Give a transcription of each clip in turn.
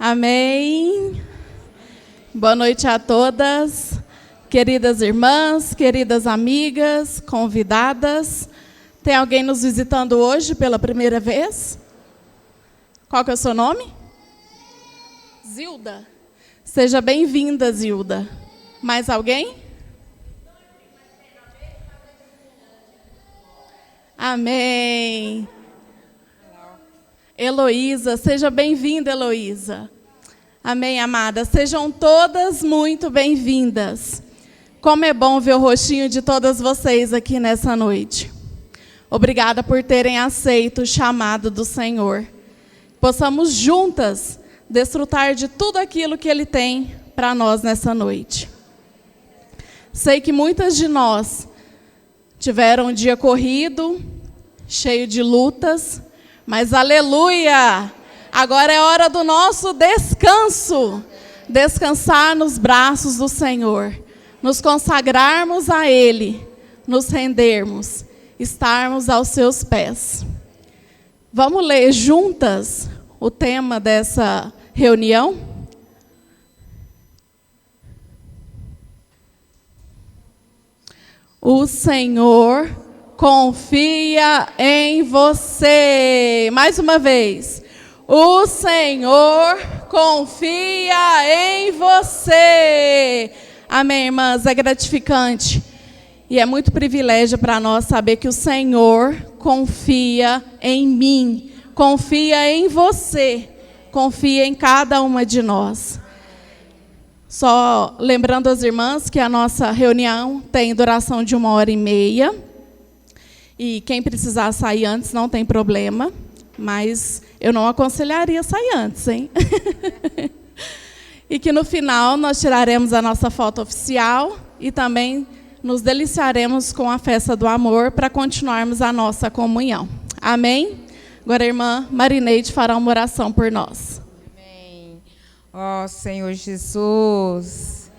Amém. Boa noite a todas, queridas irmãs, queridas amigas, convidadas. Tem alguém nos visitando hoje pela primeira vez? Qual que é o seu nome? Zilda. Seja bem-vinda, Zilda. Mais alguém? Amém. Heloísa, seja bem-vinda, Heloísa. Amém, amada. Sejam todas muito bem-vindas. Como é bom ver o rostinho de todas vocês aqui nessa noite. Obrigada por terem aceito o chamado do Senhor. Possamos juntas desfrutar de tudo aquilo que Ele tem para nós nessa noite. Sei que muitas de nós tiveram um dia corrido, cheio de lutas, mas aleluia! Agora é hora do nosso descanso. Descansar nos braços do Senhor. Nos consagrarmos a Ele. Nos rendermos. Estarmos aos seus pés. Vamos ler juntas o tema dessa reunião? O Senhor confia em você. Mais uma vez. O Senhor confia em você. Amém, irmãs? É gratificante. E é muito privilégio para nós saber que o Senhor confia em mim. Confia em você. Confia em cada uma de nós. Só lembrando as irmãs que a nossa reunião tem duração de 1h30. E quem precisar sair antes não tem problema, mas eu não aconselharia sair antes, hein? E que no final nós tiraremos a nossa foto oficial e também nos deliciaremos com a festa do amor para continuarmos a nossa comunhão. Amém? Agora a irmã Marineide fará uma oração por nós. Amém. Ó Senhor Jesus,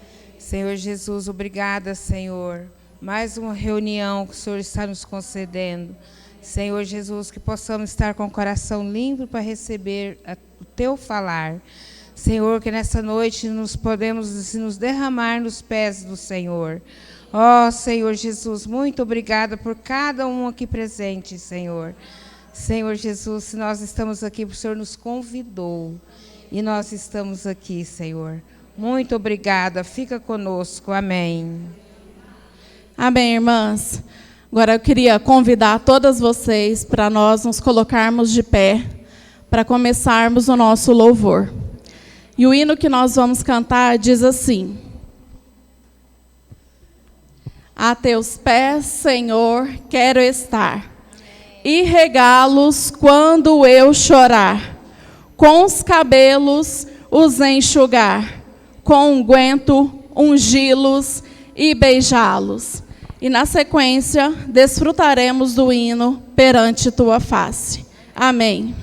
obrigada, Senhor. Mais uma reunião que o Senhor está nos concedendo. Senhor Jesus, que possamos estar com o coração limpo para receber o Teu falar. Senhor, que nessa noite nos podemos nos derramar nos pés do Senhor. Ó Senhor Jesus, muito obrigada por cada um aqui presente, Senhor. Senhor Jesus, se nós estamos aqui, o Senhor nos convidou. E nós estamos aqui, Senhor. Muito obrigada. Fica conosco. Amém. Amém, irmãs. Agora eu queria convidar todas vocês para nós nos colocarmos de pé, para começarmos o nosso louvor. E o hino que nós vamos cantar diz assim: a teus pés, Senhor, quero estar, e regá-los quando eu chorar, com os cabelos os enxugar, com unguento ungí-los e beijá-los. E na sequência, desfrutaremos do hino perante tua face. Amém.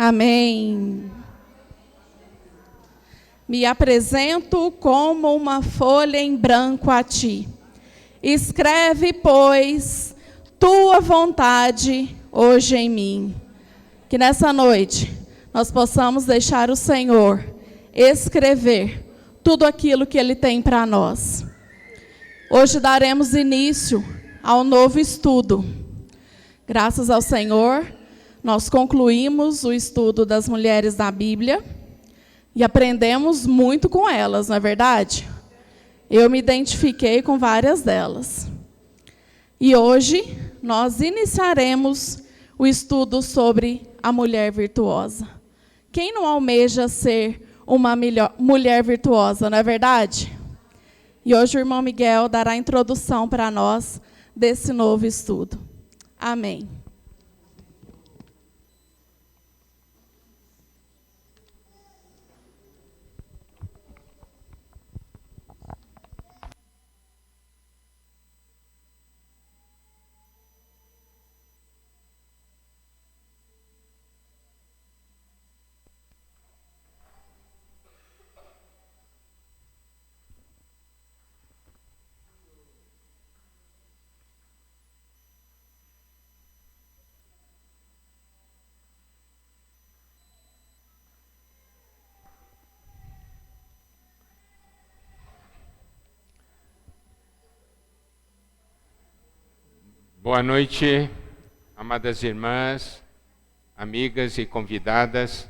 Amém. Me apresento como uma folha em branco a ti. Escreve, pois, tua vontade hoje em mim. Que nessa noite nós possamos deixar o Senhor escrever tudo aquilo que Ele tem para nós. Hoje daremos início ao novo estudo. Graças ao Senhor, nós concluímos o estudo das mulheres da Bíblia e aprendemos muito com elas, não é verdade? Eu me identifiquei com várias delas. E hoje nós iniciaremos o estudo sobre a mulher virtuosa. Quem não almeja ser uma mulher virtuosa, não é verdade? E hoje o irmão Miguel dará a introdução para nós desse novo estudo. Amém. Boa noite, amadas irmãs, amigas e convidadas.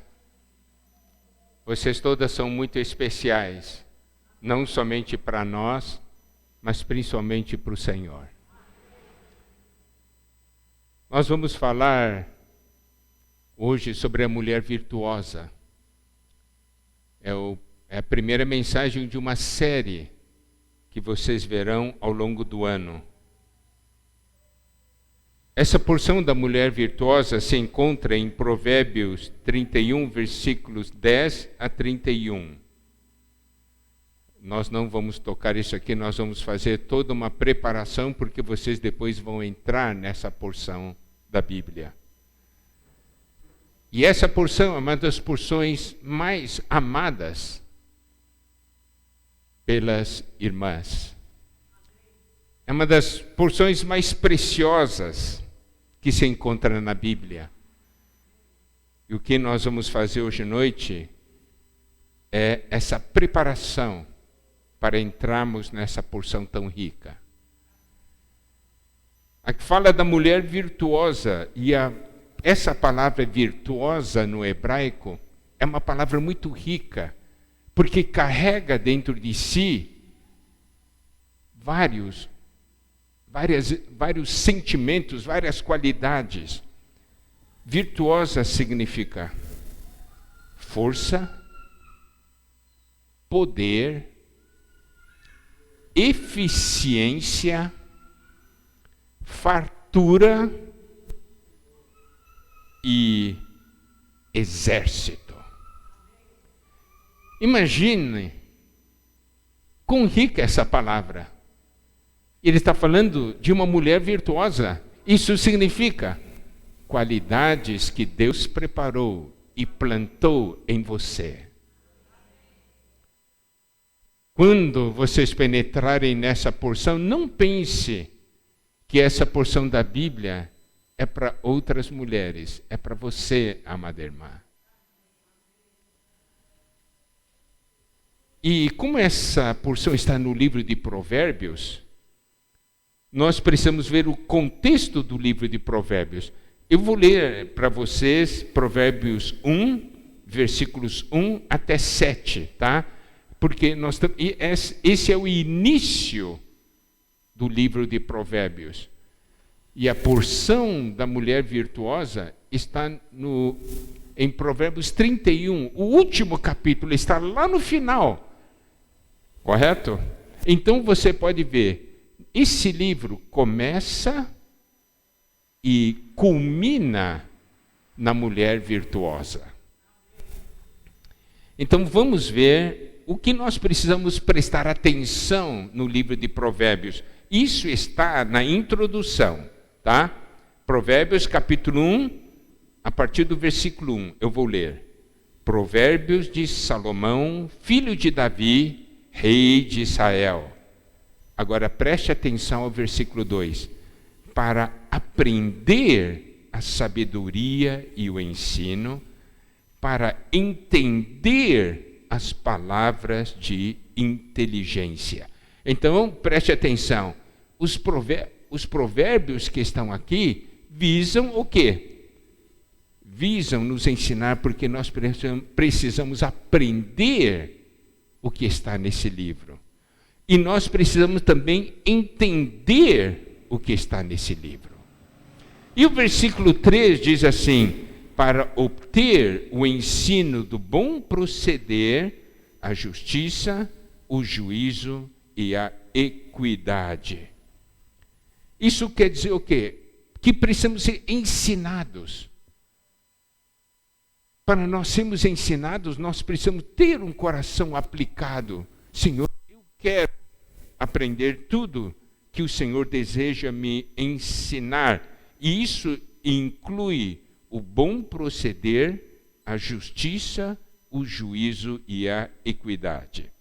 Vocês todas são muito especiais, não somente para nós, mas principalmente para o Senhor. Nós vamos falar hoje sobre a mulher virtuosa. É a primeira mensagem de uma série que vocês verão ao longo do ano. Essa porção da mulher virtuosa se encontra em Provérbios 31, versículos 10 a 31. Nós não vamos tocar isso aqui, nós vamos fazer toda uma preparação, porque vocês depois vão entrar nessa porção da Bíblia. E essa porção é uma das porções mais amadas pelas irmãs. É uma das porções mais preciosas que se encontra na Bíblia. E o que nós vamos fazer hoje à noite é essa preparação para entrarmos nessa porção tão rica. Aqui fala da mulher virtuosa, e essa palavra virtuosa no hebraico é uma palavra muito rica, porque carrega dentro de si vários sentimentos, várias qualidades. Virtuosa significa força, poder, eficiência, fartura e exército. Imagine quão rica é essa palavra. Ele está falando de uma mulher virtuosa. Isso significa qualidades que Deus preparou e plantou em você. Quando vocês penetrarem nessa porção, não pense que essa porção da Bíblia é para outras mulheres, é para você, amada irmã. E como essa porção está no livro de Provérbios, nós precisamos ver o contexto do livro de Provérbios. Eu vou ler para vocês Provérbios 1, versículos 1 até 7, tá? Porque esse é o início do livro de Provérbios. E a porção da mulher virtuosa está em Provérbios 31. O último capítulo está lá no final. Correto? Então você pode ver. Esse livro começa e culmina na mulher virtuosa. Então vamos ver o que nós precisamos prestar atenção no livro de Provérbios. Isso está na introdução, tá? Provérbios capítulo 1, a partir do versículo 1, eu vou ler. Provérbios de Salomão, filho de Davi, rei de Israel. Agora preste atenção ao versículo 2. Para aprender a sabedoria e o ensino, para entender as palavras de inteligência. Então, preste atenção. Os provérbios que estão aqui visam o quê? Visam nos ensinar, porque nós precisamos aprender o que está nesse livro. E nós precisamos também entender o que está nesse livro. E o versículo 3 diz assim: para obter o ensino do bom proceder, a justiça, o juízo e a equidade. Isso quer dizer o quê? Que precisamos ser ensinados. Para nós sermos ensinados, nós precisamos ter um coração aplicado. Senhor, eu quero aprender tudo que o Senhor deseja me ensinar. E isso inclui o bom proceder, a justiça, o juízo e a equidade.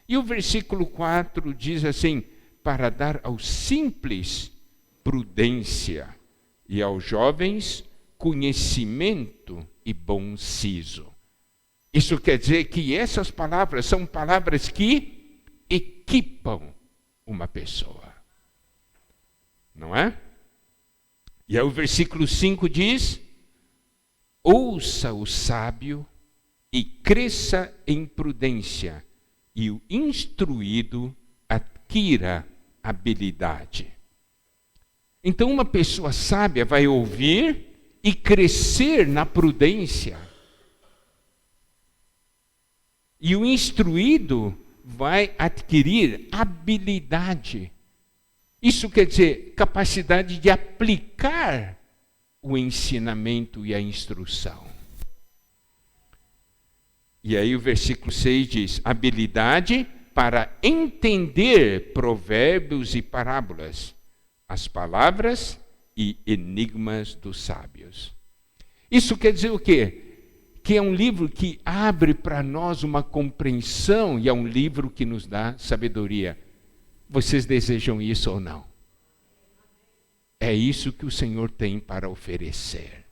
E o versículo 4 diz assim: para dar aos simples prudência e aos jovens conhecimento e bom siso. Isso quer dizer que essas palavras são palavras que equipam uma pessoa. Não é? E aí o versículo 5 diz: ouça o sábio e cresça em prudência, e o instruído adquira habilidade. Então uma pessoa sábia vai ouvir e crescer na prudência. E o instruído vai adquirir habilidade. Isso quer dizer capacidade de aplicar o ensinamento e a instrução. E aí o versículo 6 diz: habilidade para entender provérbios e parábolas, as palavras e enigmas dos sábios. Isso quer dizer o quê? Que é um livro que abre para nós uma compreensão e é um livro que nos dá sabedoria. Vocês desejam isso ou não? É isso que o Senhor tem para oferecer.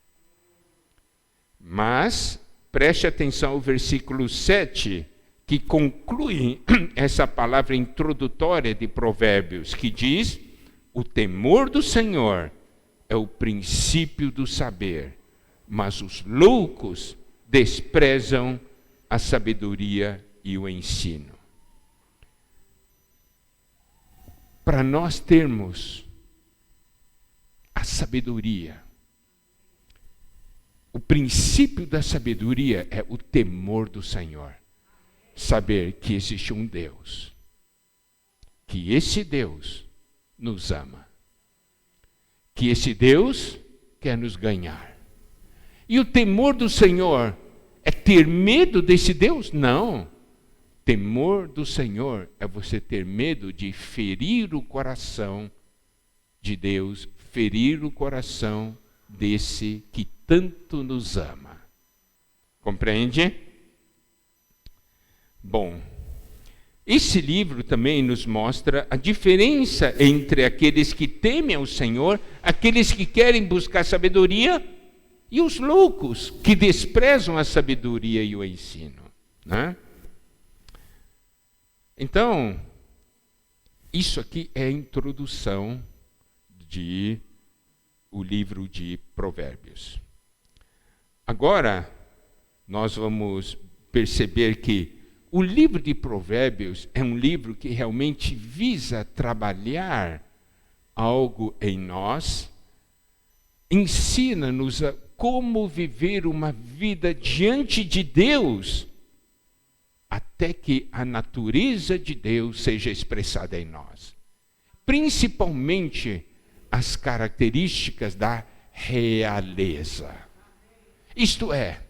Mas preste atenção ao versículo 7, que conclui essa palavra introdutória de Provérbios, que diz: o temor do Senhor é o princípio do saber, mas os loucos desprezam a sabedoria e o ensino. Para nós termos a sabedoria, o princípio da sabedoria é o temor do Senhor. Saber que existe um Deus, que esse Deus nos ama, que esse Deus quer nos ganhar. E o temor do Senhor é ter medo desse Deus? Não. Temor do Senhor é você ter medo de ferir o coração de Deus, ferir o coração desse que tanto nos ama. Compreende? Bom, esse livro também nos mostra a diferença entre aqueles que temem ao Senhor, aqueles que querem buscar sabedoria, e os loucos que desprezam a sabedoria e o ensino, né? Então, isso aqui é a introdução o livro de Provérbios. Agora, nós vamos perceber que o livro de Provérbios é um livro que realmente visa trabalhar algo em nós, ensina-nos a como viver uma vida diante de Deus, até que a natureza de Deus seja expressada em nós. Principalmente as características da realeza. Isto é,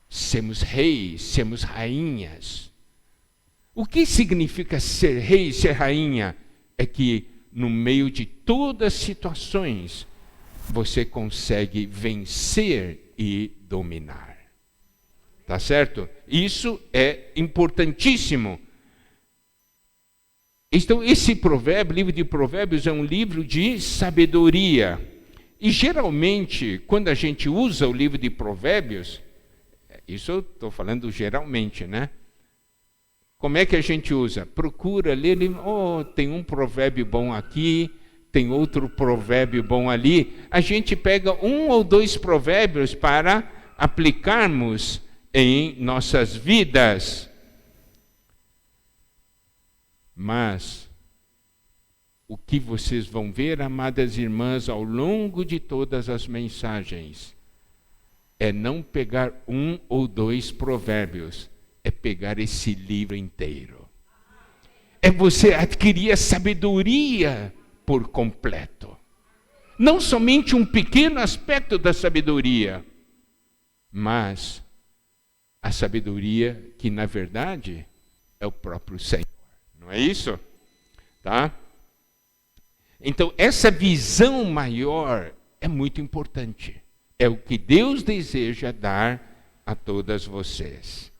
sermos reis, sermos rainhas. O que significa ser rei, ser rainha? É que no meio de todas as situações, você consegue vencer e dominar. Tá certo? Isso é importantíssimo. Então, esse provérbio, livro de Provérbios, é um livro de sabedoria. E geralmente, quando a gente usa o livro de Provérbios, isso eu estou falando geralmente, né? Como é que a gente usa? Procura ler, tem um provérbio bom aqui, tem outro provérbio bom ali. A gente pega um ou dois provérbios para aplicarmos em nossas vidas. Mas o que vocês vão ver, amadas irmãs, ao longo de todas as mensagens, é não pegar um ou dois provérbios, é pegar esse livro inteiro. É você adquirir a sabedoria por completo. Não somente um pequeno aspecto da sabedoria, mas a sabedoria que, na verdade, é o próprio Senhor. Não é isso? Tá? Então, essa visão maior é muito importante. É o que Deus deseja dar a todas vocês.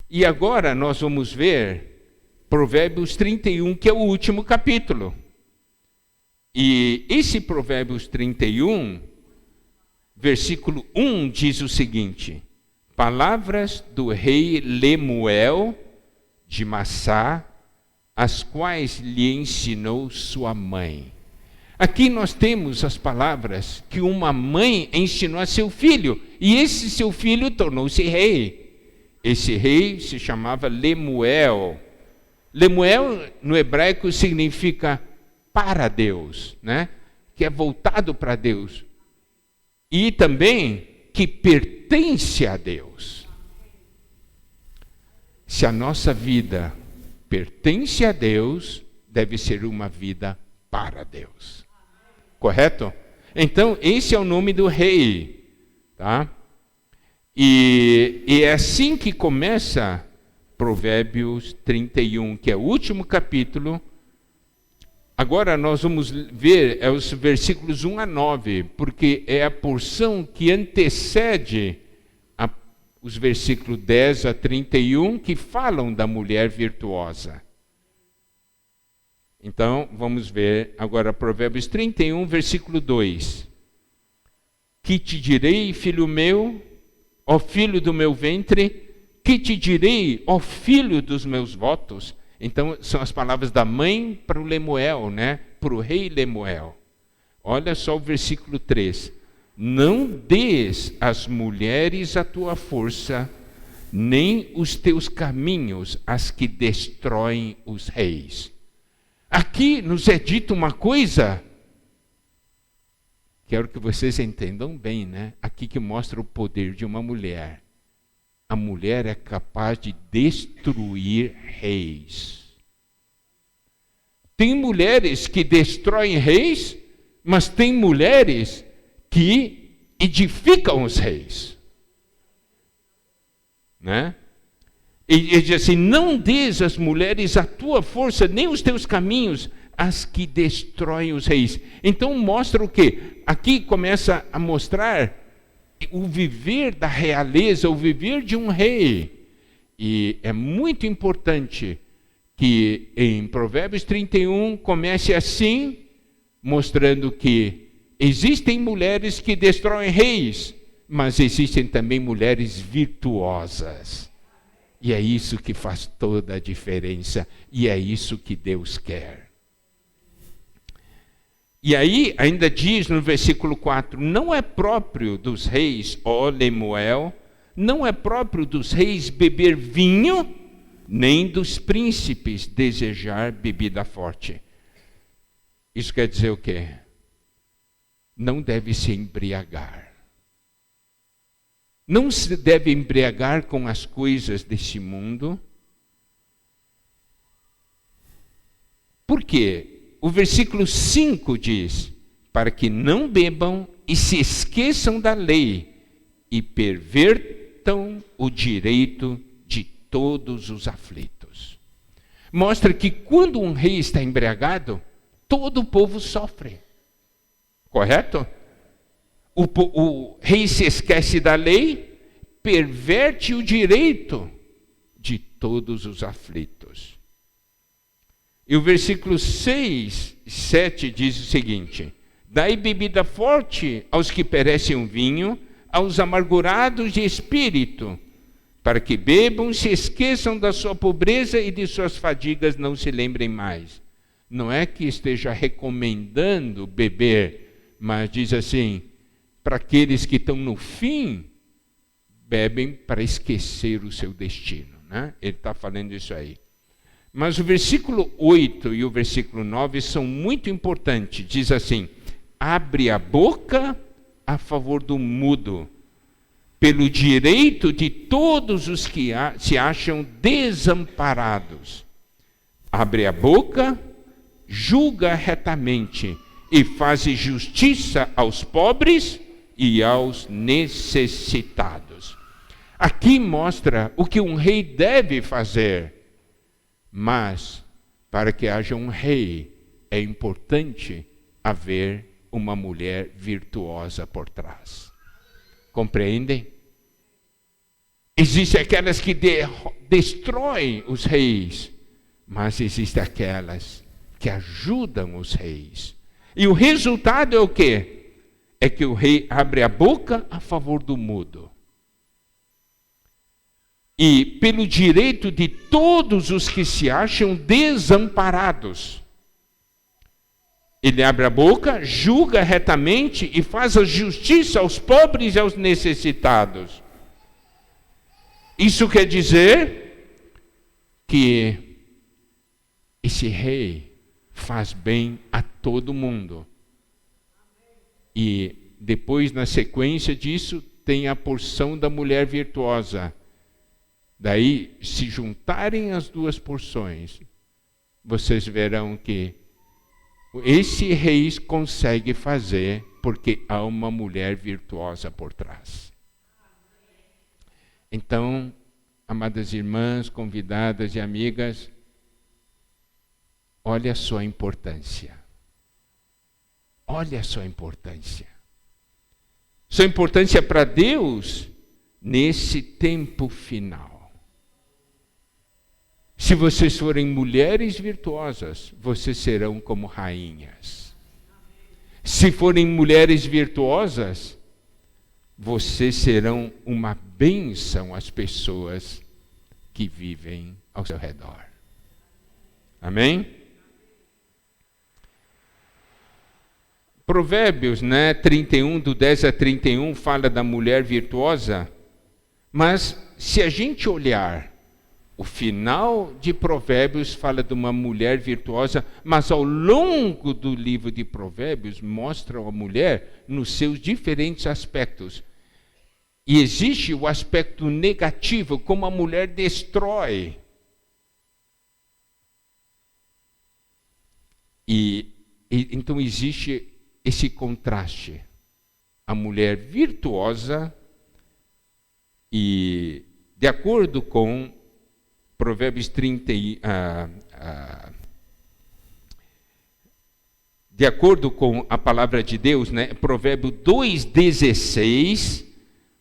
E agora nós vamos ver Provérbios 31, que é o último capítulo. E esse Provérbios 31, versículo 1, diz o seguinte: palavras do rei Lemuel de Massá, as quais lhe ensinou sua mãe. Aqui nós temos as palavras que uma mãe ensinou a seu filho, e esse seu filho tornou-se rei. Esse rei se chamava Lemuel. Lemuel, no hebraico, significa para Deus, né? Que é voltado para Deus. E também que pertence a Deus. Se a nossa vida pertence a Deus, deve ser uma vida para Deus. Correto? Então, esse é o nome do rei. Tá? E é assim que começa Provérbios 31, que é o último capítulo. Agora nós vamos ver os versículos 1 a 9, porque é a porção que antecede os versículos 10 a 31, que falam da mulher virtuosa. Então, vamos ver agora Provérbios 31, versículo 2. Que te direi, filho meu, ó filho do meu ventre, que te direi, ó filho dos meus votos? Então, são as palavras da mãe para o Lemuel, né? Para o rei Lemuel. Olha só o versículo 3. Não dês às mulheres a tua força, nem os teus caminhos às que destroem os reis. Aqui nos é dito uma coisa, quero que vocês entendam bem, né? Aqui que mostra o poder de uma mulher. A mulher é capaz de destruir reis. Tem mulheres que destroem reis, mas tem mulheres que edificam os reis. Né? E diz assim, não dês às mulheres a tua força, nem os teus caminhos, as que destroem os reis. Então mostra o quê? Aqui começa a mostrar o viver da realeza, o viver de um rei. E é muito importante que em Provérbios 31 comece assim, mostrando que existem mulheres que destroem reis, mas existem também mulheres virtuosas. E é isso que faz toda a diferença, e é isso que Deus quer. E aí, ainda diz no versículo 4, não é próprio dos reis, ó Lemuel, não é próprio dos reis beber vinho, nem dos príncipes desejar bebida forte. Isso quer dizer o quê? Não deve se embriagar. Não se deve embriagar com as coisas deste mundo. Por quê? O versículo 5 diz, para que não bebam e se esqueçam da lei e pervertam o direito de todos os aflitos. Mostra que quando um rei está embriagado, todo o povo sofre. Correto? O rei se esquece da lei, perverte o direito de todos os aflitos. E o versículo 6, 7 diz o seguinte: dai bebida forte aos que perecem o vinho, aos amargurados de espírito, para que bebam, se esqueçam da sua pobreza e de suas fadigas não se lembrem mais. Não é que esteja recomendando beber, mas diz assim, para aqueles que estão no fim, bebem para esquecer o seu destino, né? Ele está falando isso aí. Mas o versículo 8 e o versículo 9 são muito importantes. Diz assim: abre a boca a favor do mudo, pelo direito de todos os que se acham desamparados. Abre a boca, julga retamente e faz justiça aos pobres e aos necessitados. Aqui mostra o que um rei deve fazer. Mas, para que haja um rei, é importante haver uma mulher virtuosa por trás. Compreendem? Existem aquelas que destroem os reis, mas existem aquelas que ajudam os reis. E o resultado é o quê? É que o rei abre a boca a favor do mudo. E pelo direito de todos os que se acham desamparados. Ele abre a boca, julga retamente e faz a justiça aos pobres e aos necessitados. Isso quer dizer que esse rei faz bem a todo mundo. E depois, na sequência disso, tem a porção da mulher virtuosa. Daí, se juntarem as duas porções, vocês verão que esse rei consegue fazer porque há uma mulher virtuosa por trás. Então, amadas irmãs, convidadas e amigas, olha a sua importância. Olha a sua importância. Sua importância para Deus nesse tempo final. Se vocês forem mulheres virtuosas, vocês serão como rainhas. Se forem mulheres virtuosas, vocês serão uma bênção às pessoas que vivem ao seu redor. Amém? Provérbios, 31, do 10 a 31, fala da mulher virtuosa, mas se a gente olhar, o final de Provérbios fala de uma mulher virtuosa, mas ao longo do livro de Provérbios mostra a mulher nos seus diferentes aspectos. E existe o aspecto negativo, como a mulher destrói. Então existe esse contraste. A mulher virtuosa e, de acordo com Provérbios 30, de acordo com a palavra de Deus, Provérbio 2,16,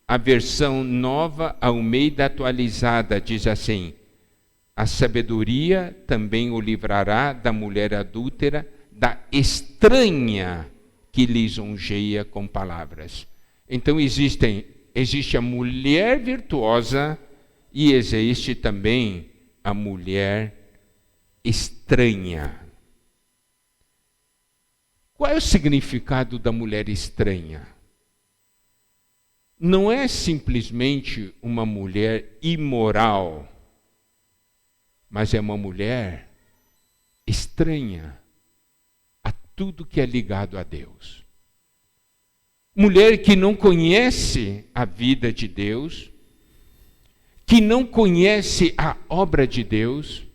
a versão nova Almeida atualizada diz assim: a sabedoria também o livrará da mulher adúltera, da estranha que lisonjeia com palavras. Então existe a mulher virtuosa e existe também a mulher estranha. Qual é o significado da mulher estranha? Não é simplesmente uma mulher imoral, mas é uma mulher estranha a tudo que é ligado a Deus. Mulher que não conhece a vida de Deus, que não conhece a obra de Deus,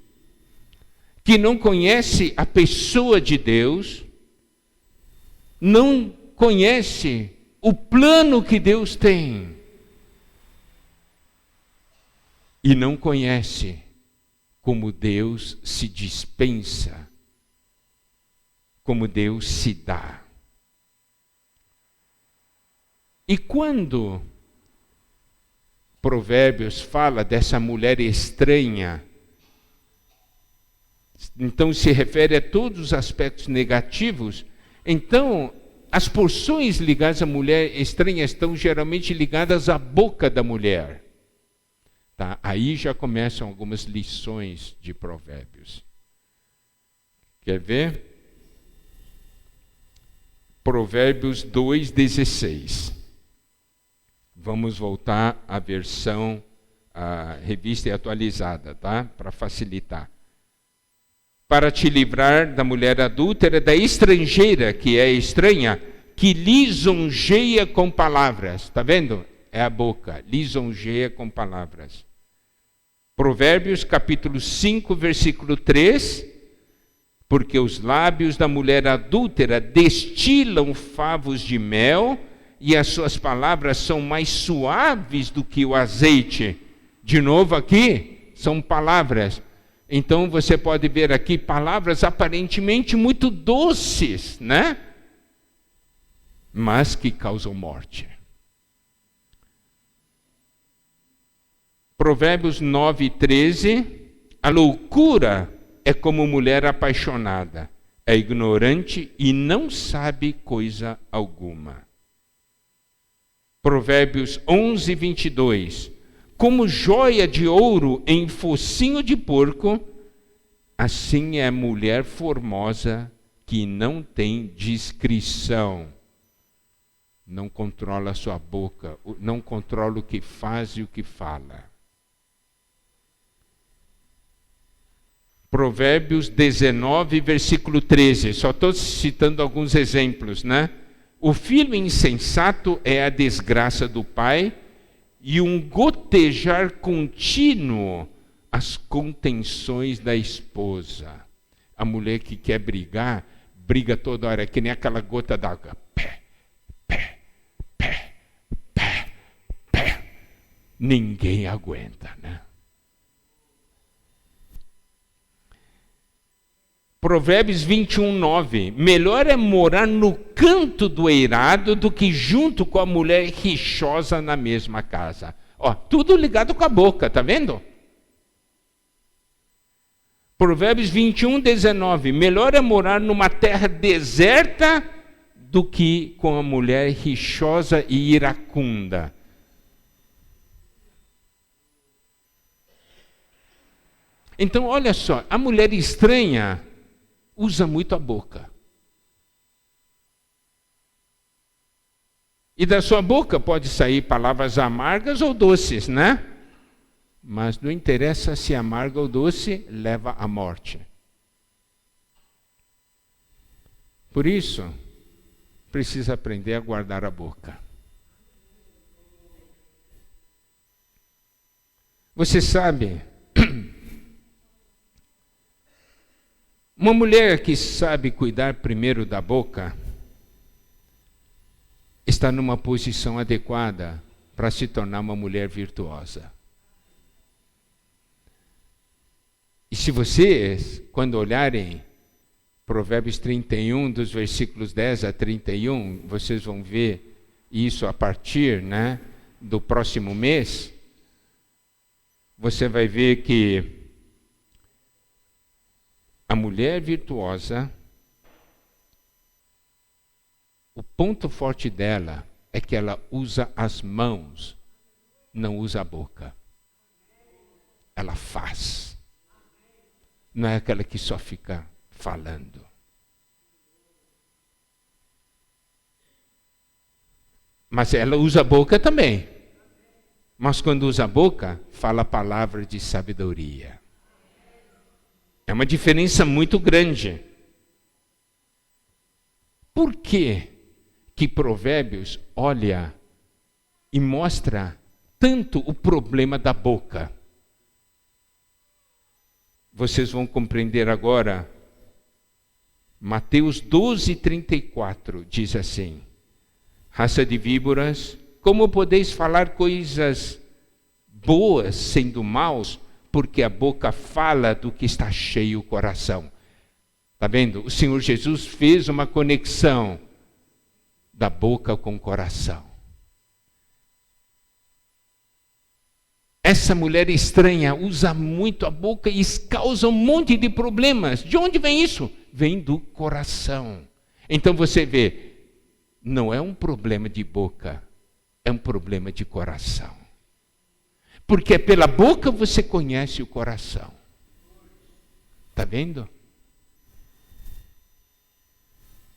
que não conhece a pessoa de Deus, não conhece o plano que Deus tem e não conhece como Deus se dispensa, como Deus se dá. E quando Provérbios fala dessa mulher estranha, então se refere a todos os aspectos negativos, então as porções ligadas à mulher estranha estão geralmente ligadas à boca da mulher. Tá? Aí já começam algumas lições de Provérbios. Quer ver? Provérbios 2:16. Vamos voltar à versão, a revista atualizada, tá? Para facilitar. Para te livrar da mulher adúltera, da estrangeira, que é estranha, que lisonjeia com palavras. Está vendo? É a boca, lisonjeia com palavras. Provérbios capítulo 5, versículo 3. Porque os lábios da mulher adúltera destilam favos de mel, e as suas palavras são mais suaves do que o azeite. De novo aqui, são palavras. Então você pode ver aqui palavras aparentemente muito doces, né? Mas que causam morte. Provérbios 9:13. A loucura é como mulher apaixonada, é ignorante e não sabe coisa alguma. Provérbios 11:22. Como joia de ouro em focinho de porco, assim é a mulher formosa que não tem discrição. Não controla a sua boca, não controla o que faz e o que fala. Provérbios 19, versículo 13. Só estou citando alguns exemplos, né? O filho insensato é a desgraça do pai, e um gotejar contínuo as contenções da esposa. A mulher que quer brigar, briga toda hora, que nem aquela gota d'água. Pé, pé, pé, pé, pé. Ninguém aguenta, né? Provérbios 21:9. Melhor é morar no canto do eirado do que junto com a mulher rixosa na mesma casa. Ó, tudo ligado com a boca, tá vendo? Provérbios 21:19. Melhor é morar numa terra deserta do que com a mulher rixosa e iracunda. Então, olha só, a mulher estranha usa muito a boca. E da sua boca pode sair palavras amargas ou doces, né? Mas não interessa se amarga ou doce, leva à morte. Por isso, precisa aprender a guardar a boca. Você sabe, uma mulher que sabe cuidar primeiro da boca está numa posição adequada para se tornar uma mulher virtuosa. E se vocês, quando olharem Provérbios 31, dos versículos 10 a 31, vocês vão ver isso a partir, né, do próximo mês, você vai ver que a mulher virtuosa, o ponto forte dela é que ela usa as mãos, não usa a boca. Ela faz. Não é aquela que só fica falando. Mas ela usa a boca também. Mas quando usa a boca, fala palavras de sabedoria. É uma diferença muito grande. Por que Provérbios olha e mostra tanto o problema da boca? Vocês vão compreender agora. Mateus 12:34 diz assim: raça de víboras, como podeis falar coisas boas sendo maus? Porque a boca fala do que está cheio o coração. Está vendo? O Senhor Jesus fez uma conexão da boca com o coração. essa mulher estranha usa muito a boca e causa um monte de problemas. De onde vem isso? Vem do coração. Então você vê, não é um problema de boca, é um problema de coração. Porque pela boca você conhece o coração. Está vendo?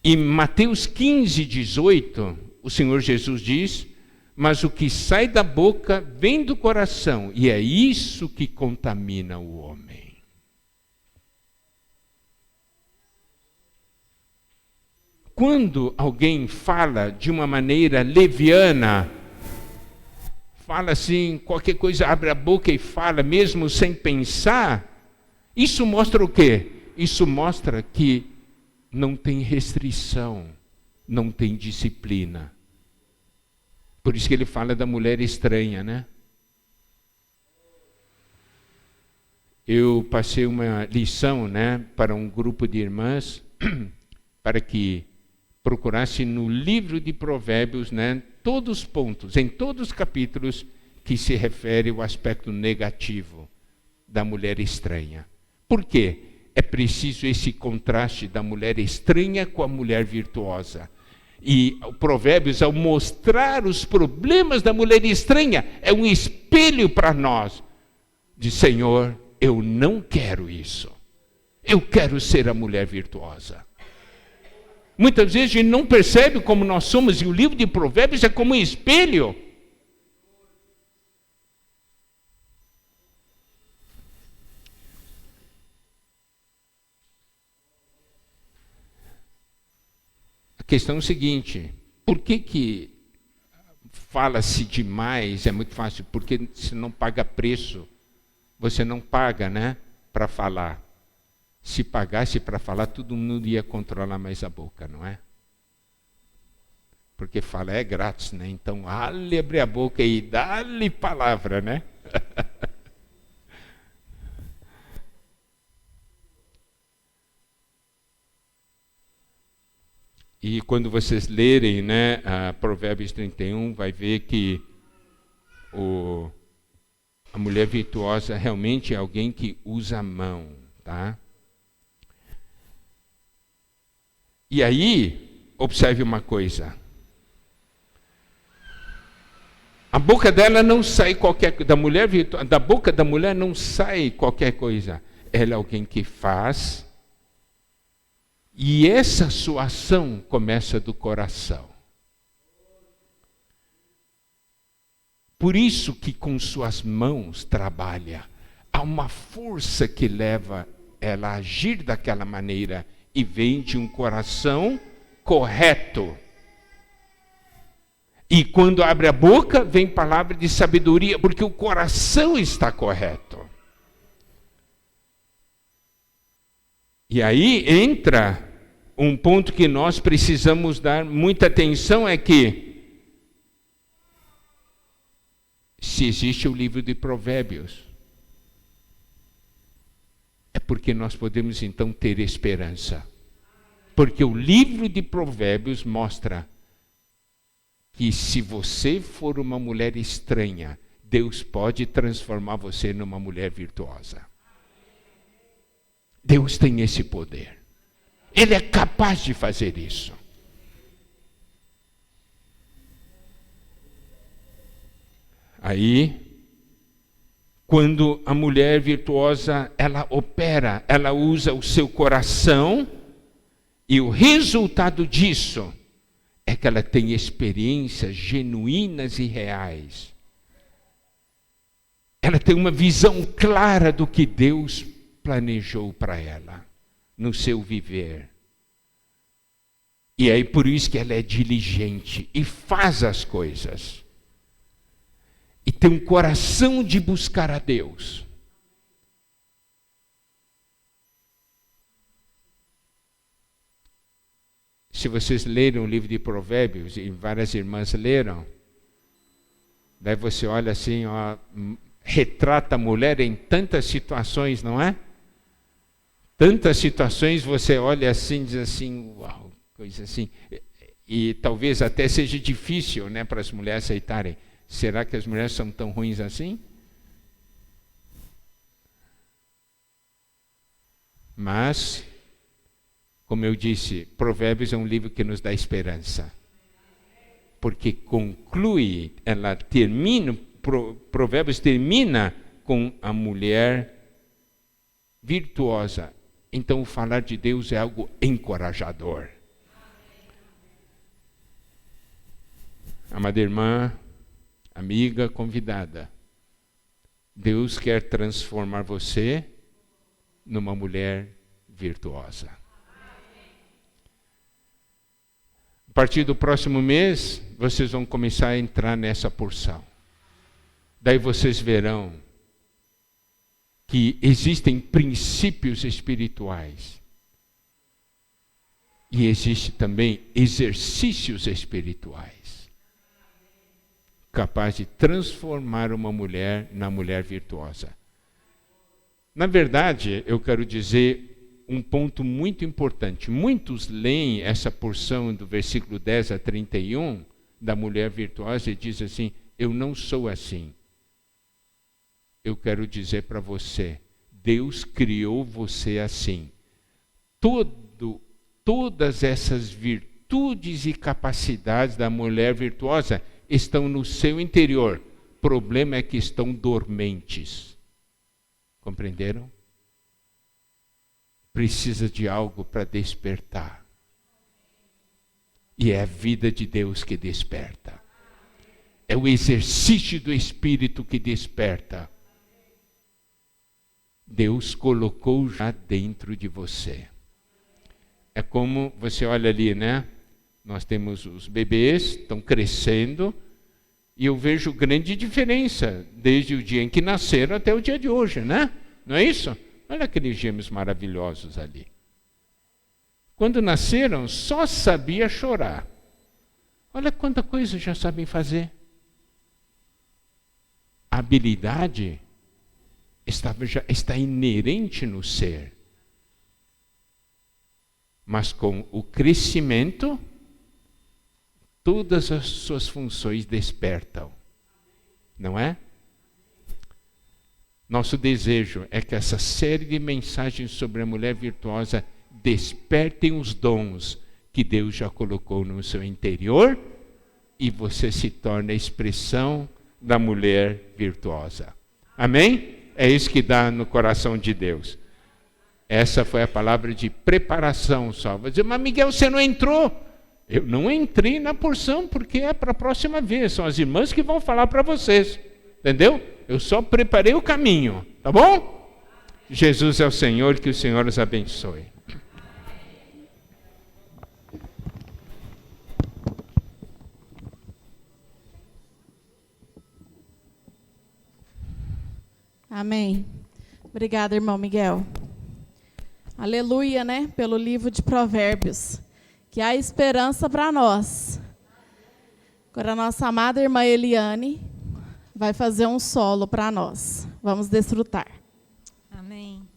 Em Mateus 15, 18, o Senhor Jesus diz: mas o que sai da boca vem do coração, e é isso que contamina o homem. Quando alguém fala de uma maneira leviana, fala assim, qualquer coisa, abre a boca e fala, mesmo sem pensar, isso mostra o quê? Isso mostra que não tem restrição, não tem disciplina. Por isso que ele fala da mulher estranha, né? Eu passei uma lição, né, para um grupo de irmãs, para que procurasse no livro de Provérbios, né, todos os pontos, em todos os capítulos, que se refere ao aspecto negativo da mulher estranha. Por quê? É preciso esse contraste da mulher estranha com a mulher virtuosa. E o Provérbios, ao mostrar os problemas da mulher estranha, é um espelho para nós. De Senhor, eu não quero isso. Eu quero ser a mulher virtuosa. Muitas vezes a gente não percebe como nós somos, e o livro de Provérbios é como um espelho. A questão é o seguinte: por que fala-se demais? É muito fácil, porque você não paga preço. Você não paga, né, para falar. Se pagasse para falar, todo mundo ia controlar mais a boca, não é? Porque falar é grátis, né? Então, abre a boca e dá-lhe palavra, né? E quando vocês lerem, né, Provérbios 31, vai ver que a mulher virtuosa realmente é alguém que usa a mão, tá? E aí, observe uma coisa. A boca dela não sai qualquer coisa. Da boca da mulher não sai qualquer coisa. Ela é alguém que faz. E essa sua ação começa do coração. Por isso que com suas mãos trabalha. Há uma força que leva ela a agir daquela maneira. E vem de um coração correto. E quando abre a boca, vem palavra de sabedoria, porque o coração está correto. E aí entra um ponto que nós precisamos dar muita atenção, é que se existe o livro de Provérbios, é porque nós podemos então ter esperança. Porque o livro de Provérbios mostra que se você for uma mulher estranha, Deus pode transformar você numa mulher virtuosa. Deus tem esse poder. Ele é capaz de fazer isso. Aí, quando a mulher virtuosa, ela opera, ela usa o seu coração, e o resultado disso é que ela tem experiências genuínas e reais. Ela tem uma visão clara do que Deus planejou para ela, no seu viver. E aí por isso que ela é diligente e faz as coisas. E tem um coração de buscar a Deus. Se vocês leram o livro de Provérbios, e várias irmãs leram, daí você olha assim, ó, retrata a mulher em tantas situações, não é? Tantas situações você olha assim e diz assim, uau, coisa assim. E talvez até seja difícil, né, para as mulheres aceitarem. Será que as mulheres são tão ruins assim? Mas, como eu disse, Provérbios é um livro que nos dá esperança. Porque conclui, ela termina, Provérbios termina com a mulher virtuosa. Então, falar de Deus é algo encorajador. Amada irmã, amiga, convidada, Deus quer transformar você numa mulher virtuosa. A partir do próximo mês, vocês vão começar a entrar nessa porção. Daí vocês verão que existem princípios espirituais. E existem também exercícios espirituais, capazes de transformar uma mulher na mulher virtuosa. Na verdade, eu quero dizer um ponto muito importante. Muitos leem essa porção do versículo 10 a 31 da mulher virtuosa e dizem assim: eu não sou assim. Eu quero dizer para você, Deus criou você assim. Todas essas virtudes e capacidades da mulher virtuosa estão no seu interior. O problema é que estão dormentes. Compreenderam? Precisa de algo para despertar. E é a vida de Deus que desperta. É o exercício do Espírito que desperta. Deus colocou já dentro de você. É como você olha ali, né? Nós temos os bebês, estão crescendo, e eu vejo grande diferença desde o dia em que nasceram até o dia de hoje, né? Não é isso? Olha aqueles gêmeos maravilhosos ali. Quando nasceram, só sabia chorar. Olha quanta coisa já sabem fazer. A habilidade está inerente no ser. Mas com o crescimento, todas as suas funções despertam. Não é? Nosso desejo é que essa série de mensagens sobre a mulher virtuosa despertem os dons que Deus já colocou no seu interior e você se torne a expressão da mulher virtuosa. Amém? É isso que dá no coração de Deus. Essa foi a palavra de preparação só. Vai dizer, mas Miguel, você não entrou? Eu não entrei na porção porque é para a próxima vez. São as irmãs que vão falar para vocês. Entendeu? Eu só preparei o caminho. Tá bom? Jesus é o Senhor, que o Senhor os abençoe. Amém. Obrigada, irmão Miguel. Aleluia, né? Pelo livro de Provérbios, que há esperança para nós. Agora a nossa amada irmã Eliane vai fazer um solo para nós. Vamos desfrutar. Amém.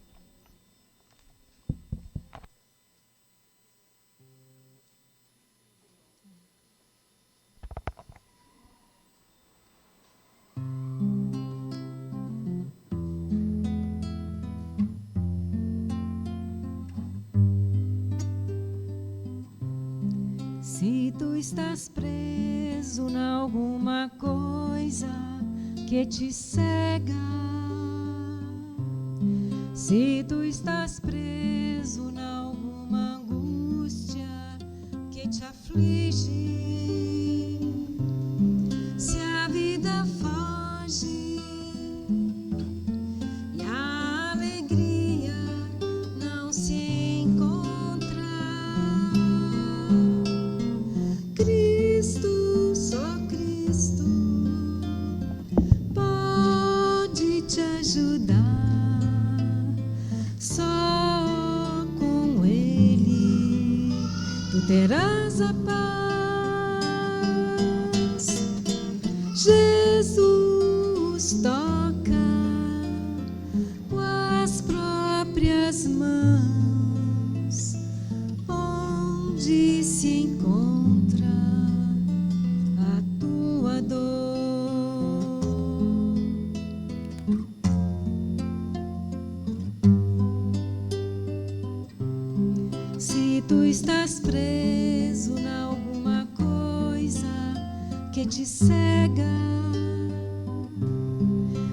Se tu estás preso em alguma coisa que te cega, se tu estás preso em alguma angústia que te aflige, se a vida foge e a alegria não se encontra, Cristo, só Cristo pode te ajudar. Só com Ele tu terás a paz. Jesus toca com as próprias mãos onde se encontra a tua dor. preso em alguma coisa que te cega,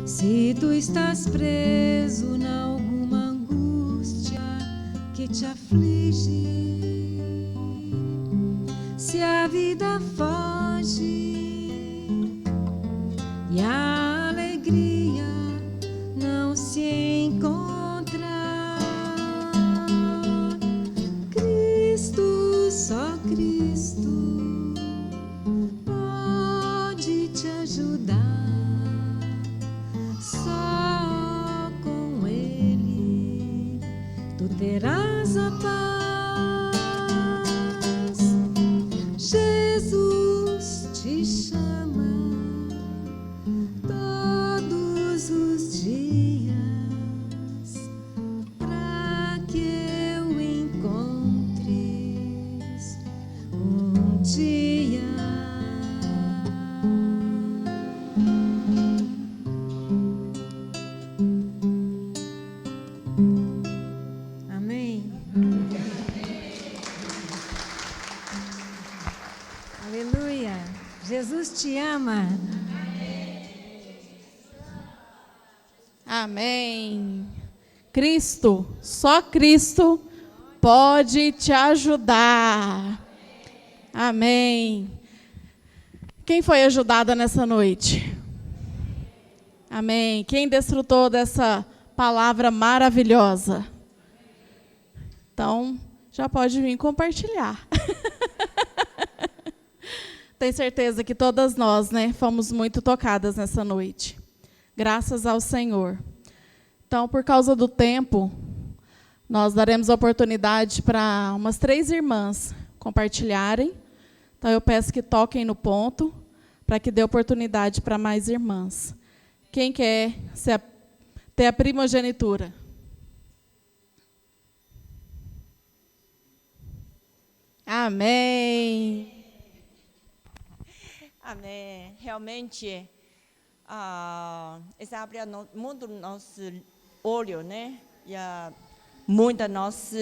se tu estás preso em alguma angústia que te aflige, se a vida foge e a alegria não se encontra, Cristo, só Cristo pode te ajudar. Só com Ele tu terás a paz. Jesus te chama todos os dias para que eu encontres um dia. Amém. Aleluia. Jesus te ama. Amém. Cristo, só Cristo pode te ajudar. Amém. Quem foi ajudada nessa noite? Amém. Quem desfrutou dessa palavra maravilhosa? Então, já pode vir compartilhar. Tenho certeza que todas nós, fomos muito tocadas nessa noite. Graças ao Senhor. Então, por causa do tempo, nós daremos a oportunidade para umas 3 irmãs compartilharem. Então, eu peço que toquem no ponto, para que dê oportunidade para mais irmãs. Quem quer ter a primogenitura? Amém. Amém. Realmente, isso abre muito nosso olho, E muita nossa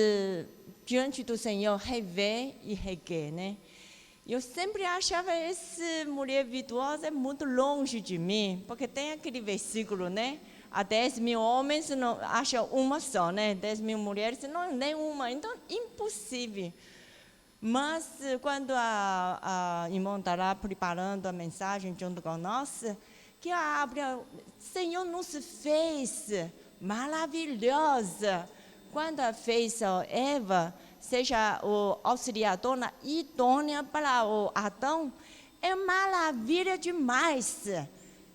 diante do Senhor rever e requer, Eu sempre achava essa mulher virtuosa muito longe de mim, porque tem aquele versículo, Há 10.000 homens não acham uma só, 10.000 mulheres não nem uma, então impossível. Mas quando a irmã está lá preparando a mensagem junto com nós, que abre, Senhor nos fez maravilhosa. Quando fez a Eva, seja o auxiliadora idônea para o Adão, é maravilha demais.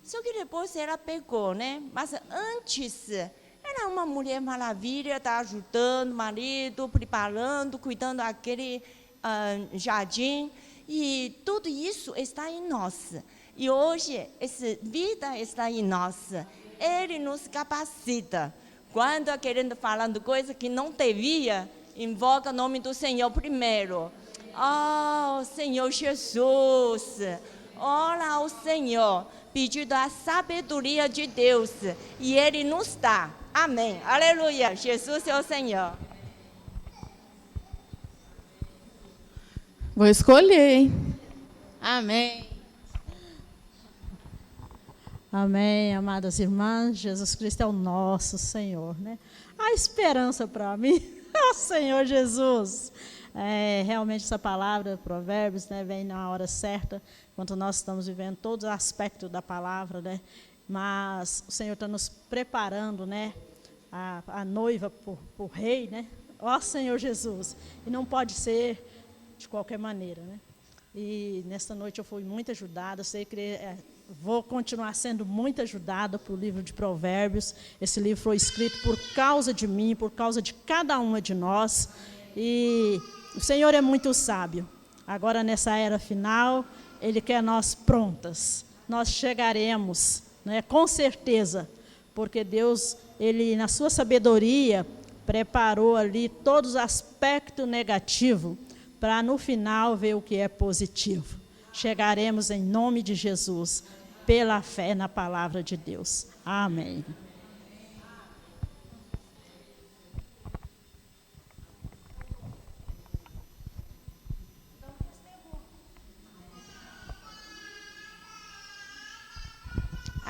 Só que depois ela pegou, Mas antes, era uma mulher maravilha, está ajudando o marido, preparando, cuidando daquele jardim, e tudo isso está em nós. E hoje, essa vida está em nós. Ele nos capacita. Quando querendo falando coisa que não devia, invoca o nome do Senhor primeiro. Oh, Senhor Jesus, ora ao Senhor, pedindo a sabedoria de Deus, e Ele nos dá. Amém. Aleluia. Jesus é o Senhor. Vou escolher, hein? Amém. Amém, amadas irmãs. Jesus Cristo é o nosso Senhor, A esperança para mim, ó Senhor Jesus. Realmente essa palavra, Provérbios, vem na hora certa, quando nós estamos vivendo todos os aspectos da palavra, Mas o Senhor está nos preparando, a noiva por rei, Ó Senhor Jesus. E não pode ser de qualquer maneira, E nesta noite eu fui muito ajudada, sei que vou continuar sendo muito ajudada pelo livro de Provérbios. Esse livro foi escrito por causa de mim, por causa de cada uma de nós, e o Senhor é muito sábio. Agora, nessa era final, Ele quer nós prontas, nós chegaremos, com certeza, porque Deus, Ele, na sua sabedoria, preparou ali todos os aspectos negativos, para no final ver o que é positivo. Chegaremos em nome de Jesus, pela fé na palavra de Deus. Amém.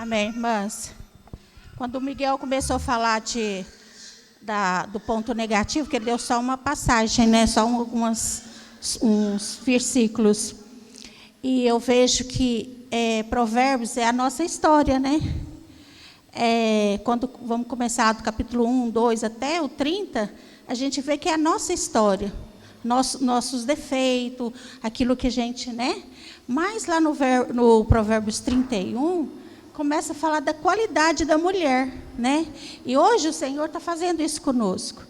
Amém, irmãs. Quando o Miguel começou a falar do ponto negativo, que ele deu só uma passagem, né? Só uns versículos. E eu vejo que Provérbios é a nossa história, né? Quando vamos começar do capítulo 1, 2 até o 30, a gente vê que é a nossa história, nossos defeitos, aquilo que a gente, né? Mas lá no Provérbios 31, começa a falar da qualidade da mulher, né? E hoje o Senhor está fazendo isso conosco,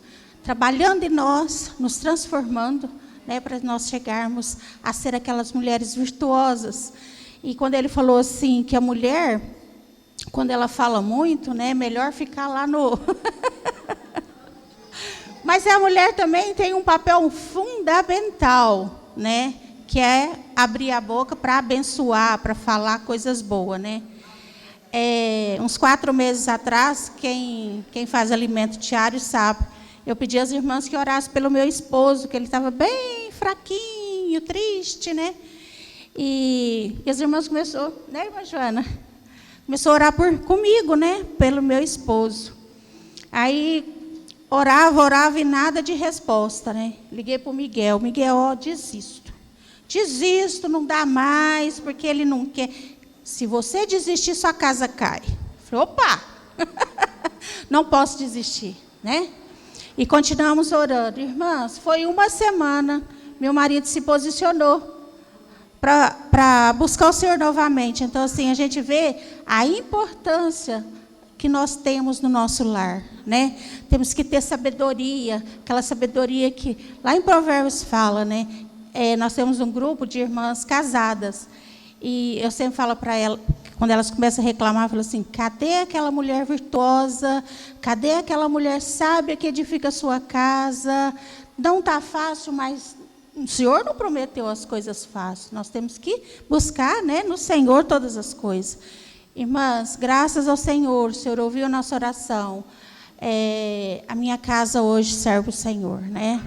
trabalhando em nós, nos transformando, né, para nós chegarmos a ser aquelas mulheres virtuosas. E quando ele falou assim, que a mulher, quando ela fala muito, né, é melhor ficar lá no... Mas a mulher também tem um papel fundamental, né, que é abrir a boca para abençoar, para falar coisas boas, né? Uns 4 meses atrás, quem faz alimento diário sabe, eu pedi às irmãs que orassem pelo meu esposo, que ele estava bem fraquinho, triste, né? E as irmãs começaram, né, irmã Joana? Começou a orar comigo, né? Pelo meu esposo. Aí, orava e nada de resposta, né? Liguei para o Miguel. Miguel, desisto, não dá mais, porque ele não quer. Se você desistir, sua casa cai. Eu falei, opa! Não posso desistir, né? E continuamos orando. Irmãs, foi uma semana, meu marido se posicionou para buscar o Senhor novamente. Então, assim, a gente vê a importância que nós temos no nosso lar, né? Temos que ter sabedoria, aquela sabedoria que lá em Provérbios fala, né? Nós temos um grupo de irmãs casadas, e eu sempre falo para elas, quando elas começam a reclamar, eu falo assim, cadê aquela mulher virtuosa? Cadê aquela mulher sábia que edifica a sua casa? Não está fácil, mas o Senhor não prometeu as coisas fáceis. Nós temos que buscar, né, no Senhor todas as coisas. Irmãs, graças ao Senhor, o Senhor ouviu a nossa oração. A minha casa hoje serve o Senhor, né?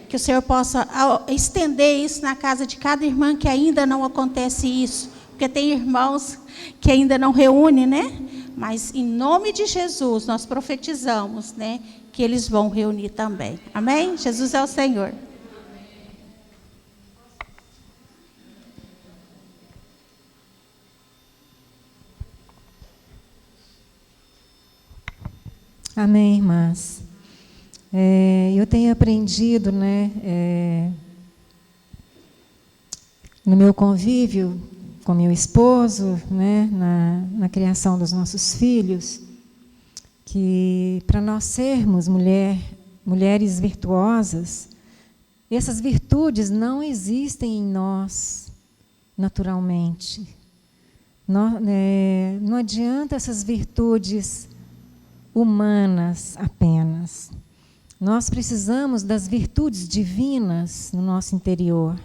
Que o Senhor possa estender isso na casa de cada irmã que ainda não acontece isso. Porque tem irmãos que ainda não reúnem, né? Mas, em nome de Jesus, nós profetizamos, né, que eles vão reunir também. Amém? Jesus é o Senhor. Amém, irmãs. Eu tenho aprendido, né, no meu convívio com meu esposo, né, na criação dos nossos filhos, que para nós sermos mulheres virtuosas, essas virtudes não existem em nós naturalmente. Não adianta essas virtudes humanas apenas. Nós precisamos das virtudes divinas no nosso interior,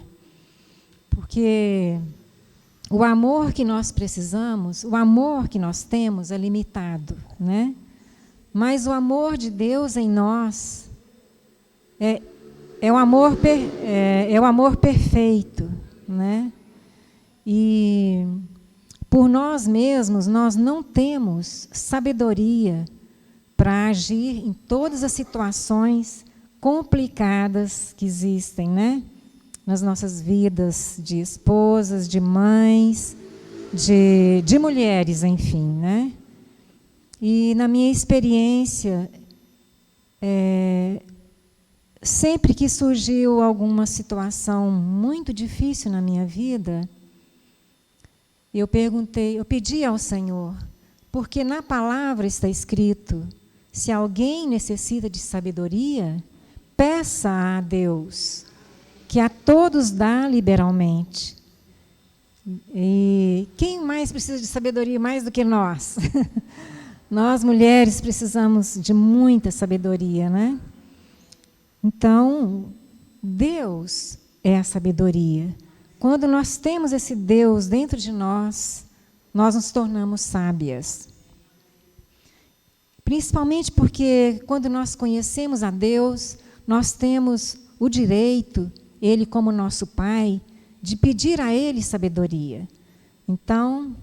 porque o amor que nós precisamos, o amor que nós temos é limitado, né? Mas o amor de Deus em nós é o amor perfeito, né? E por nós mesmos nós não temos sabedoria para agir em todas as situações complicadas que existem, né? Nas nossas vidas de esposas, de mães, de mulheres, enfim, né? E na minha experiência, sempre que surgiu alguma situação muito difícil na minha vida, eu pedi ao Senhor, porque na palavra está escrito, se alguém necessita de sabedoria, peça a Deus, que a todos dá liberalmente. E quem mais precisa de sabedoria mais do que nós? Nós, mulheres, precisamos de muita sabedoria, né? Então, Deus é a sabedoria. Quando nós temos esse Deus dentro de nós, nós nos tornamos sábias. Principalmente porque, quando nós conhecemos a Deus, nós temos o direito, Ele como nosso Pai, de pedir a Ele sabedoria. Então,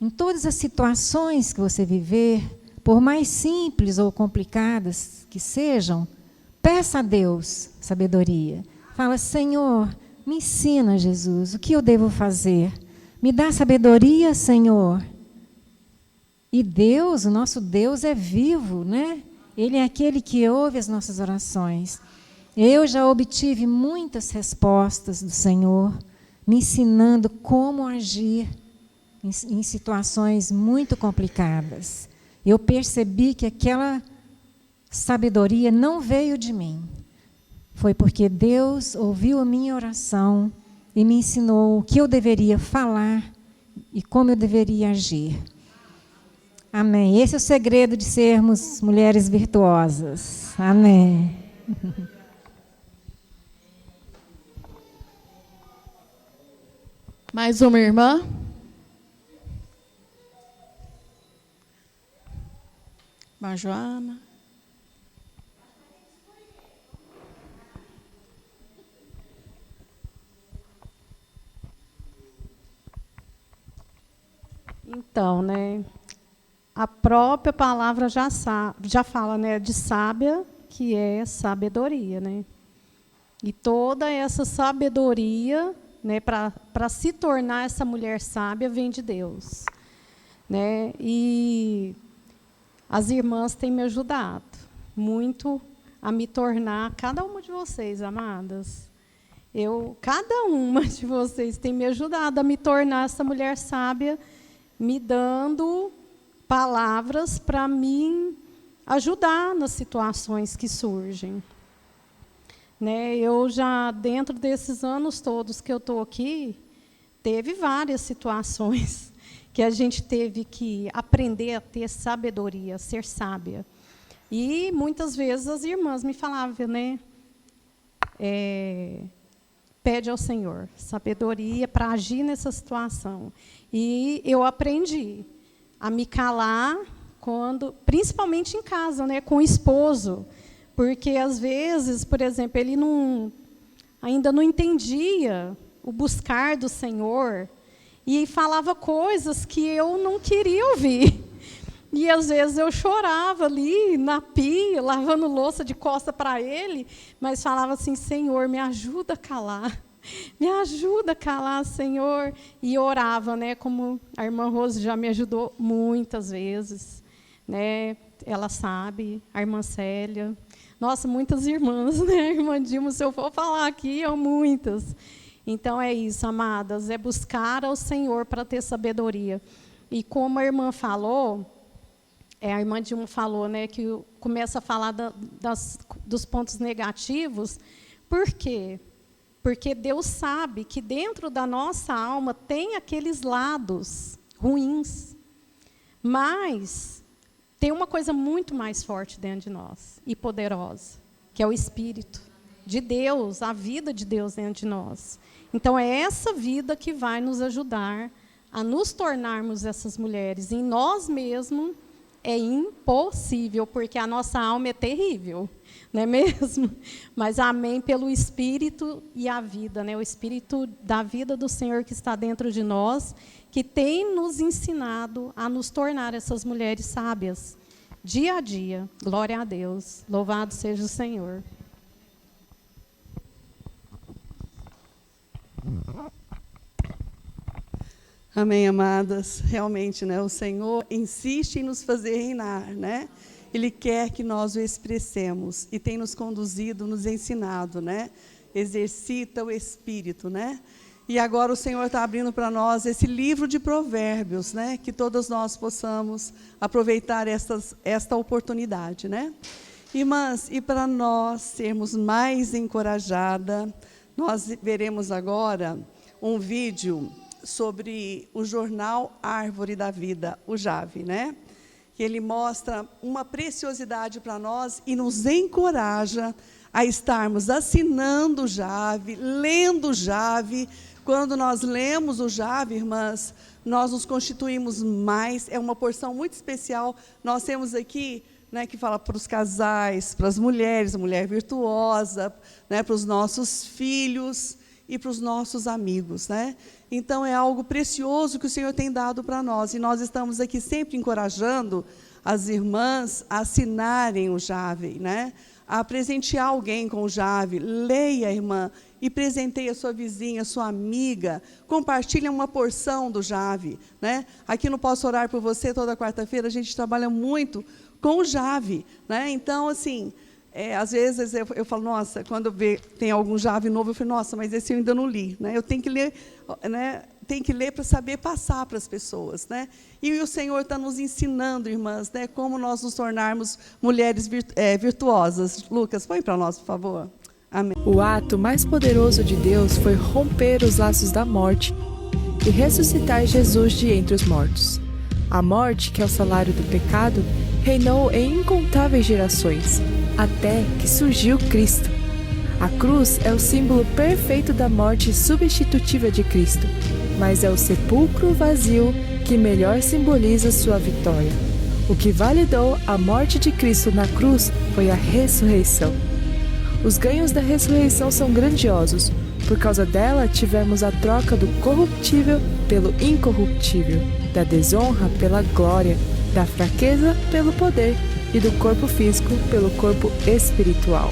em todas as situações que você viver, por mais simples ou complicadas que sejam, peça a Deus sabedoria. Fala: Senhor, me ensina, Jesus, o que eu devo fazer. Me dá sabedoria, Senhor. E Deus, o nosso Deus é vivo, né? Ele é aquele que ouve as nossas orações. Eu já obtive muitas respostas do Senhor, me ensinando como agir em situações muito complicadas. Eu percebi que aquela sabedoria não veio de mim. Foi porque Deus ouviu a minha oração e me ensinou o que eu deveria falar e como eu deveria agir. Amém. Esse é o segredo de sermos mulheres virtuosas. Amém. Mais uma irmã? Irmã Joana? Então, né, a própria palavra já fala, né, de sábia, que é sabedoria, né? E toda essa sabedoria, né, para se tornar essa mulher sábia, vem de Deus, né? E as irmãs têm me ajudado muito a me tornar, cada uma de vocês, amadas, cada uma de vocês tem me ajudado a me tornar essa mulher sábia, me dando palavras para me ajudar nas situações que surgem. Né, eu já, dentro desses anos todos que eu estou aqui, teve várias situações que a gente teve que aprender a ter sabedoria, a ser sábia. E muitas vezes as irmãs me falavam, né, pede ao Senhor sabedoria para agir nessa situação. E eu aprendi a me calar, principalmente em casa, né, com o esposo. Porque, às vezes, por exemplo, ele ainda não entendia o buscar do Senhor e falava coisas que eu não queria ouvir. E, às vezes, eu chorava ali na pia, lavando louça de costa para ele, mas falava assim: Senhor, me ajuda a calar. Me ajuda a calar, Senhor. E orava, né, como a irmã Rose já me ajudou muitas vezes. Né? Ela sabe, a irmã Célia. Nossa, muitas irmãs, né? Irmã Dilma, se eu for falar aqui, muitas. Então, é isso, amadas, é buscar ao Senhor para ter sabedoria. E como a irmã falou, a irmã Dilma falou, né, que começa a falar dos pontos negativos. Por quê? Porque Deus sabe que dentro da nossa alma tem aqueles lados ruins. Mas tem uma coisa muito mais forte dentro de nós e poderosa, que é o Espírito de Deus, a vida de Deus dentro de nós. Então, é essa vida que vai nos ajudar a nos tornarmos essas mulheres. Em nós mesmos é impossível, porque a nossa alma é terrível, não é mesmo? Mas amém pelo Espírito e a vida, né? O Espírito da vida do Senhor que está dentro de nós, que tem nos ensinado a nos tornar essas mulheres sábias, dia a dia. Glória a Deus. Louvado seja o Senhor. Amém, amadas. Realmente, né, o Senhor insiste em nos fazer reinar, né? Ele quer que nós o expressemos e tem nos conduzido, nos ensinado, né? Exercita o Espírito, né? E agora o Senhor está abrindo para nós esse livro de provérbios, né? Que todos nós possamos aproveitar esta oportunidade, né? Irmãs, e para nós sermos mais encorajadas, nós veremos agora um vídeo sobre o jornal Árvore da Vida, o JAV, né? Que ele mostra uma preciosidade para nós e nos encoraja a estarmos assinando o JAV, lendo o JAV. Quando nós lemos o JAV, irmãs, nós nos constituímos mais, é uma porção muito especial. Nós temos aqui, né, que fala para os casais, para as mulheres, a mulher virtuosa, né, para os nossos filhos. e para os nossos amigos, né? Então, é algo precioso que o Senhor tem dado para nós, e nós estamos aqui sempre encorajando as irmãs a assinarem o Jave, né? A presentear alguém com o Jave. Leia, irmã, e presenteie a sua vizinha, a sua amiga. Compartilhe uma porção do Jave, né? Aqui no Posso Orar por Você, toda quarta-feira, a gente trabalha muito com o Jave, né? Então, assim, às vezes eu falo, nossa, quando tem algum Jave novo, eu falo, nossa, mas esse eu ainda não li, né? Eu tenho que ler, né? Tem que ler para saber passar para as pessoas, né? E o Senhor está nos ensinando, irmãs, né, como nós nos tornarmos mulheres virtuosas. Lucas, põe para nós, por favor. Amém. O ato mais poderoso de Deus foi romper os laços da morte e ressuscitar Jesus de entre os mortos. A morte, que é o salário do pecado, reinou em incontáveis gerações, até que surgiu Cristo. A cruz é o símbolo perfeito da morte substitutiva de Cristo, mas é o sepulcro vazio que melhor simboliza sua vitória. O que validou a morte de Cristo na cruz foi a ressurreição. Os ganhos da ressurreição são grandiosos. Por causa dela, tivemos a troca do corruptível pelo incorruptível, da desonra pela glória, da fraqueza pelo poder e do corpo físico pelo corpo espiritual.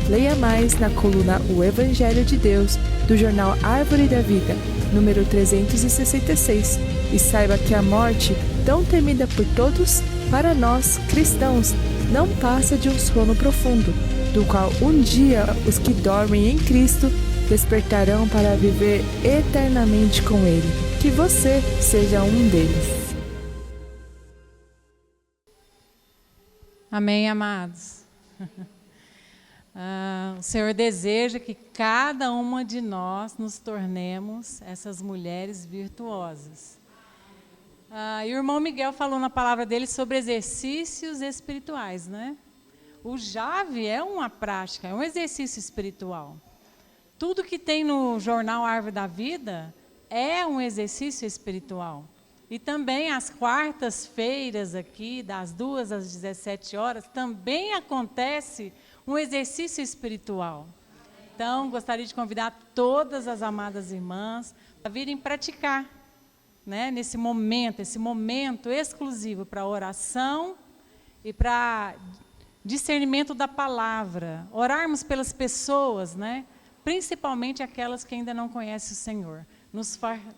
Leia mais na coluna O Evangelho de Deus, do jornal Árvore da Vida, número 366, e saiba que a morte, tão temida por todos, para nós, cristãos, não passa de um sono profundo, do qual um dia os que dormem em Cristo despertarão para viver eternamente com Ele. Que você seja um deles. Amém, amados. O Senhor deseja que cada uma de nós nos tornemos essas mulheres virtuosas. E o irmão Miguel falou na palavra dele sobre exercícios espirituais, né? O Jave é uma prática, é um exercício espiritual. Tudo que tem no jornal Árvore da Vida é um exercício espiritual. E também as quartas-feiras aqui, das 2 às 17 horas, também acontece um exercício espiritual. Então, gostaria de convidar todas as amadas irmãs a virem praticar, né, esse momento exclusivo para oração e para discernimento da palavra. Orarmos pelas pessoas, né, principalmente aquelas que ainda não conhecem o Senhor.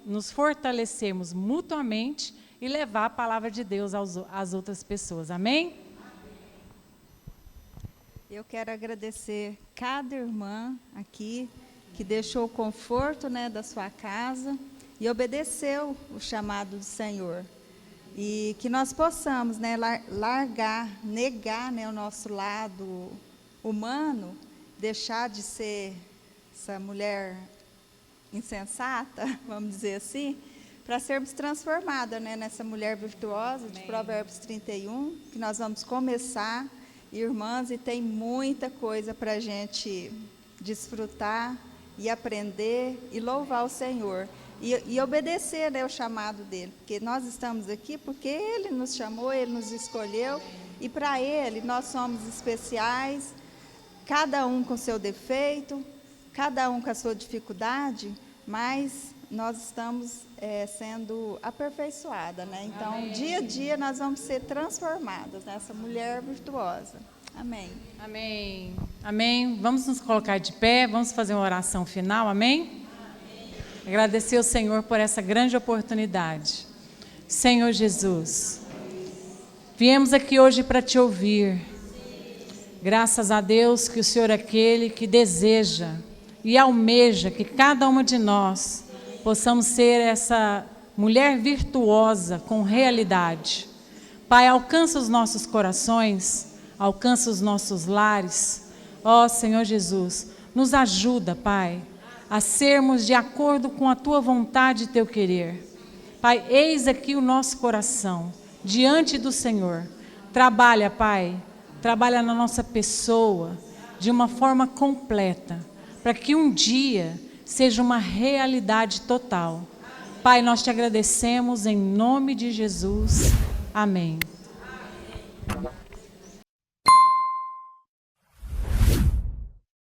Nos fortalecermos mutuamente e levar a palavra de Deus às outras pessoas. Amém? Eu quero agradecer cada irmã aqui que deixou o conforto, né, da sua casa e obedeceu o chamado do Senhor. E que nós possamos, né, negar, né, o nosso lado humano, deixar de ser essa mulher insensata, vamos dizer assim, para sermos transformadas, né, nessa mulher virtuosa de Provérbios 31, que nós vamos começar, irmãs, e tem muita coisa para a gente desfrutar e aprender e louvar o Senhor. E obedecer, né, o chamado dele, porque nós estamos aqui porque ele nos chamou, ele nos escolheu, e para ele nós somos especiais, cada um com seu defeito, cada um com a sua dificuldade, mas nós estamos sendo aperfeiçoadas, né? Então, amém. Dia a dia nós vamos ser transformadas nessa mulher virtuosa. Amém. Amém. Amém. Vamos nos colocar de pé, vamos fazer uma oração final, amém? Amém. Agradecer ao Senhor por essa grande oportunidade. Senhor Jesus, viemos aqui hoje para te ouvir. Graças a Deus que o Senhor é aquele que deseja e almeja que cada uma de nós possamos ser essa mulher virtuosa com realidade. Pai, alcança os nossos corações, alcança os nossos lares. Ó Senhor Jesus, nos ajuda, Pai, a sermos de acordo com a Tua vontade e Teu querer. Pai, eis aqui o nosso coração, diante do Senhor. Trabalha, Pai, trabalha na nossa pessoa, de uma forma completa, para que um dia seja uma realidade total. Pai, nós te agradecemos em nome de Jesus. Amém.